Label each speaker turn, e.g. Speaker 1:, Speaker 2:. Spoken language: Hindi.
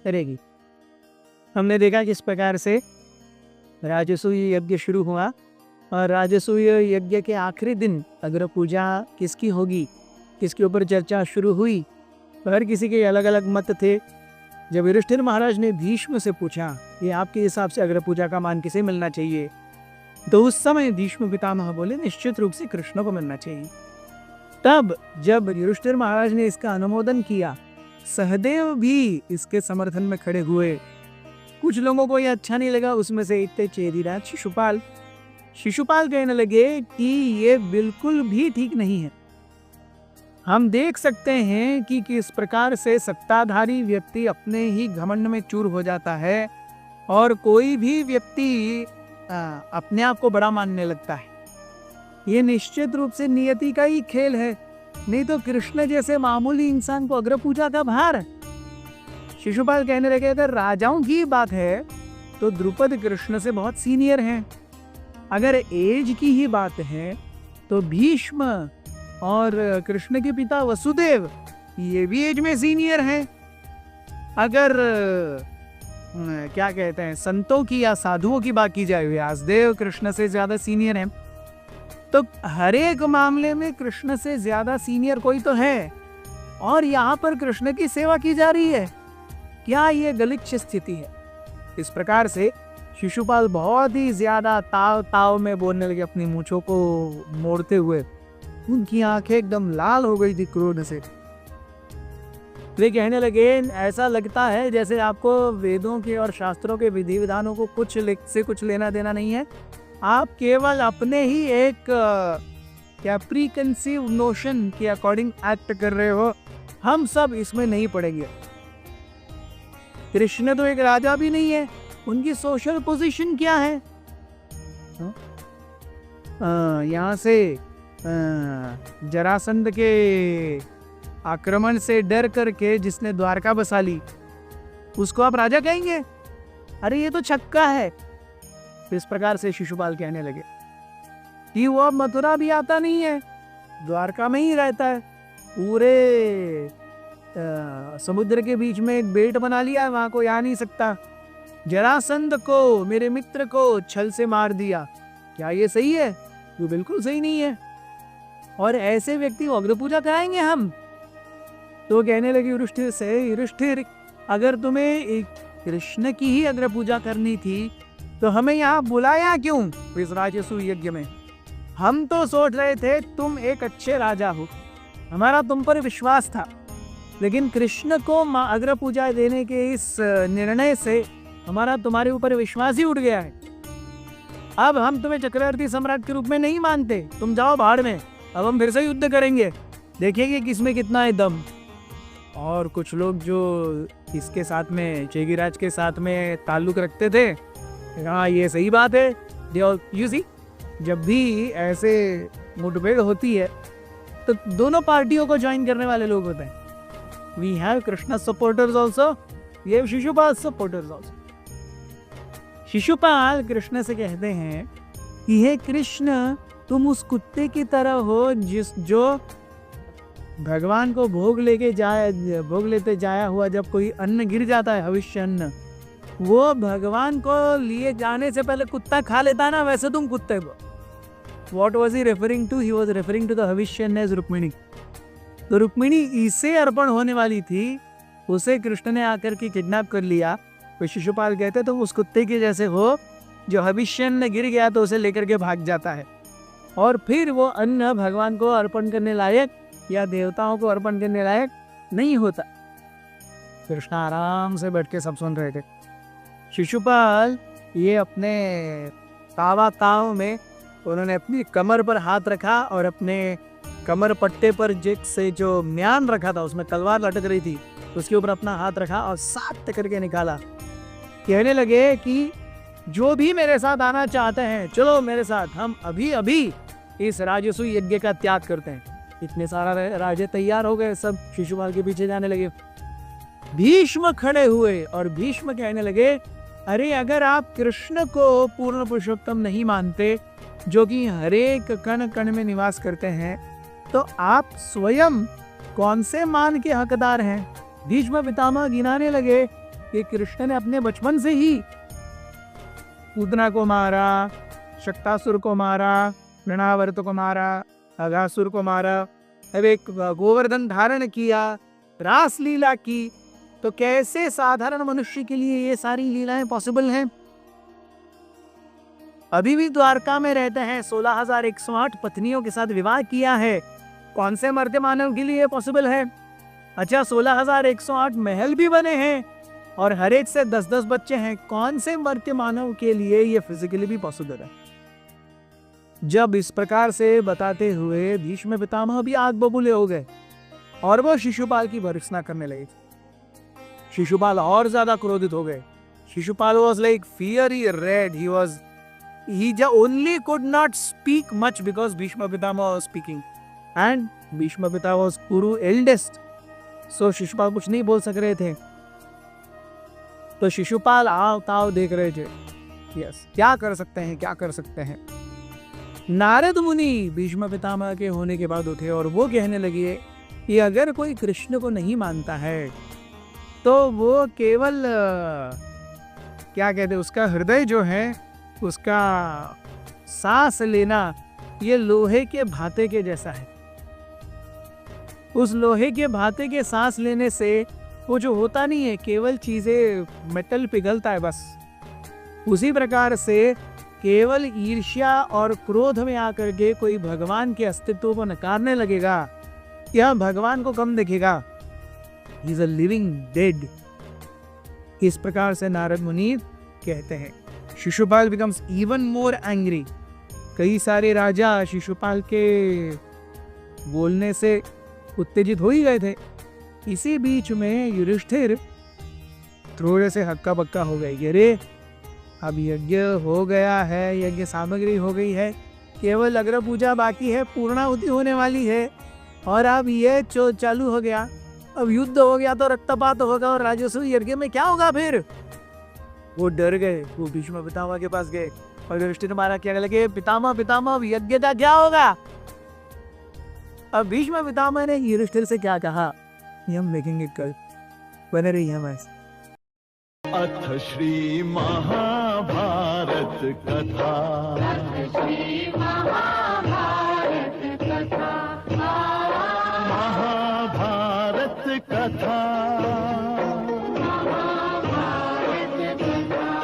Speaker 1: करेगी। हमने देखा किस प्रकार से राजसूय यज्ञ शुरू हुआ और राजसूय यज्ञ के आखिरी दिन अग्र पूजा किसकी होगी, किसके ऊपर चर्चा शुरू हुई। हर किसी के अलग अलग मत थे। जब युधिष्ठिर महाराज ने भीष्म से पूछा कि आपके हिसाब से अग्र पूजा का मान किसे मिलना चाहिए, तो उस समय भीष्म पितामह बोले निश्चित रूप से कृष्ण को मिलना चाहिए। तब जब युधिष्ठिर महाराज ने इसका अनुमोदन किया, सहदेव भी इसके समर्थन में खड़े हुए। कुछ लोगों को यह अच्छा नहीं लगा, उसमें से एक थे चेदीराज शिशुपाल। शिशुपाल कहने लगे कि ये बिल्कुल भी ठीक नहीं है। हम देख सकते हैं कि किस प्रकार से सत्ताधारी व्यक्ति अपने ही घमंड में चूर हो जाता है और कोई भी व्यक्ति अपने आप को बड़ा मानने लगता है। ये निश्चित रूप से नियति का ही खेल है, नहीं तो कृष्ण जैसे मामूली इंसान को अग्र पूजा का भार है। शिशुपाल कहने लगे अगर राजाओं की बात है तो द्रुपद कृष्ण से बहुत सीनियर हैं। अगर एज की ही बात है तो भीष्म और कृष्ण के पिता वसुदेव ये भी एज में सीनियर हैं। अगर क्या कहते हैं संतों की या साधुओं की बात की जाए, व्यासदेव कृष्ण से ज्यादा सीनियर हैं। तो हर एक मामले में कृष्ण से ज्यादा सीनियर कोई तो है और यहाँ पर कृष्ण की सेवा की जा रही है। क्या ये गलिच्छ स्थिति है? इस प्रकार से शिशुपाल बहुत ही ज्यादा ताव ताव में बोलने लगे, अपनी मूंछों को मोड़ते हुए। उनकी आंखें एकदम लाल हो गई थी क्रोध से। वे कहने लगे ऐसा लगता है जैसे आपको वेदों के और शास्त्रों के विधि विधानों को कुछ लेना देना नहीं है। आप केवल अपने ही एक प्री कंसीव नोशन के अकॉर्डिंग एक्ट कर रहे हो। हम सब इसमें नहीं पड़ेंगे। कृष्ण तो एक राजा भी नहीं है, उनकी सोशल पोजीशन क्या है? यहाँ से जरासंध के आक्रमण से डर करके जिसने द्वारका बसा ली उसको आप राजा कहेंगे? अरे ये तो छक्का है। इस प्रकार से शिशुपाल कहने लगे कि वो अब मथुरा भी आता नहीं है, द्वारका में ही रहता है। पूरे समुद्र के बीच में एक बेट बना लिया है, वहां कोई आ नहीं सकता। जरासंध को, मेरे मित्र को छल से मार दिया। क्या ये सही है? ये बिल्कुल सही नहीं है। और ऐसे व्यक्ति को अग्र पूजा कराएंगे हम? तो कहने लगे युधिष्ठिर से, युधिष्ठिर अगर तुम्हें कृष्ण की ही अग्र पूजा करनी थी तो हमें यहाँ बुलाया क्यों इस राजसूय यज्ञ में? हम तो सोच रहे थे तुम एक अच्छे राजा हो, हमारा तुम पर विश्वास था, लेकिन कृष्ण को अग्र पूजा देने के इस निर्णय से हमारा तुम्हारे ऊपर विश्वास ही उठ गया है। अब हम तुम्हें चक्रवर्ती सम्राट के रूप में नहीं मानते, तुम जाओ बाहर में। अब हम फिर से युद्ध करेंगे, देखेंगे किसमें कितना है दम। और कुछ लोग जो इसके साथ में चेदीराज के साथ में ताल्लुक रखते थे, हाँ ये सही बात है। यू सी, जब भी ऐसे मुठभेड़ होती है तो दोनों पार्टियों को ज्वाइन करने वाले लोग होते हैं। We have Krishna supporters also, we have Shishupal supporters also. Shishupal Krishna से कहते हैं कि हे कृष्ण, तुम उस कुत्ते की तरह हो जो भगवान को भोग लेते जाया हुआ जब कोई अन्न गिर जाता है, हविष्य अन्न, वो भगवान को लिए जाने से पहले कुत्ता खा लेता ना, वैसे तुम कुत्ते को। What was he referring to? He was referring to the हविष्यन एज रुक्मिणी। तो रुक्मिणी इसे अर्पण होने वाली थी, उसे कृष्ण ने आकर के किडनैप कर लिया। तो शिशुपाल कहते तुम उस कुत्ते के जैसे हो जो हविष्यन में गिर गया तो उसे लेकर के भाग जाता है और फिर वो अन्न भगवान को अर्पण करने लायक या देवताओं को अर्पण करने लायक नहीं होता। कृष्ण आराम से बैठ के सब सुन रहे थे। शिशुपाल ये अपने ताव में उन्होंने अपनी कमर पर हाथ रखा और अपने कमर पट्टे पर से जो म्यान रखा था उसमें तलवार लटक रही थी, उसके ऊपर अपना हाथ रखा और साथ करके निकाला। कहने लगे कि जो भी मेरे साथ आना चाहते हैं चलो मेरे साथ, हम अभी इस राजसूय यज्ञ का त्याग करते हैं। इतने सारा राजे तैयार हो गए, सब शिशुपाल के पीछे जाने लगे। भीष्म खड़े हुए और भीष्म कहने लगे अरे अगर आप कृष्ण को पूर्ण पुरुषोत्तम नहीं मानते जो कि हर एक कण कण में निवास करते हैं, तो आप स्वयं कौन से मान के हकदार हैं? भीष्म पितामह गिनाने लगे कि कृष्ण ने अपने बचपन से ही पूतना को मारा, शक्तासुर को मारा, मृणावर्त को मारा, अघासुर को मारा, अब एक गोवर्धन धारण किया, रास लीला की। तो कैसे साधारण मनुष्य के लिए ये सारी लीलाएं पॉसिबल हैं? अभी भी द्वारका में रहते हैं, 16,108 पत्नियों के साथ विवाह किया है। कौन से मर्त्य मानव के लिए पॉसिबल है? अच्छा, 16,108 महल भी बने हैं और हर एक से 10-10 बच्चे हैं। कौन से मर्त्य मानव के लिए ये फिजिकली भी पॉसिबल है? जब इस प्रकार से बताते हुए भीष्म पितामह भी आग बबूले हो गए और वो शिशुपाल की भर्त्सना करने लगे। शिशुपाल और ज्यादा क्रोधित हो गए। Shishupal was like fiery red. He only could not speak much because Bhishma Pitama was speaking, and Bhishma Pitama was Kuru eldest. So Shishupal कुछ नहीं बोल सक रहे थे। तो शिशुपाल आव ताव देख रहे थे। यस, क्या कर सकते हैं, क्या कर सकते हैं। नारद मुनि भीष्म पितामह के होने के बाद उठे और वो कहने लगे कि अगर कोई कृष्ण को नहीं मानता है तो वो केवल क्या कहते, उसका हृदय जो है, उसका सांस लेना ये लोहे के भाते के जैसा है। उस लोहे के भाते के सांस लेने से वो जो होता नहीं है, केवल चीजें मेटल पिघलता है बस। उसी प्रकार से केवल ईर्ष्या और क्रोध में आकर के कोई भगवान के अस्तित्व को नकारने लगेगा या भगवान को कम देखेगा, he is a living dead. इस प्रकार से नारद मुनि कहते हैं। Shishupal becomes even more angry. कई सारे राजा शिशुपाल के बोलने से उत्तेजित हो ही गए थे। इसी बीच में युधिष्ठिर थोड़े से हक्का बक्का हो गए। अरे अब यज्ञ हो गया है, यज्ञ सामग्री हो गई है, केवल अग्र पूजा बाकी है, पूर्णाहुति होने वाली है और अब ये चालू हो गया। अब युद्ध हो गया तो रक्तपात होगा और राजसूय यज्ञ में क्या होगा फिर? वो डर गए। वो भीष्म पितामह के पास गए और युधिष्ठिर ने मारा, क्या लगे, पितामह पितामह यज्ञ का क्या होगा? अब भीष्म पितामह ने युधिष्ठिर से क्या कहा, ये हम देखेंगे कल। बने रहिए हमारे साथ।
Speaker 2: अथ श्री महाभारत कथा। महाभारत कथा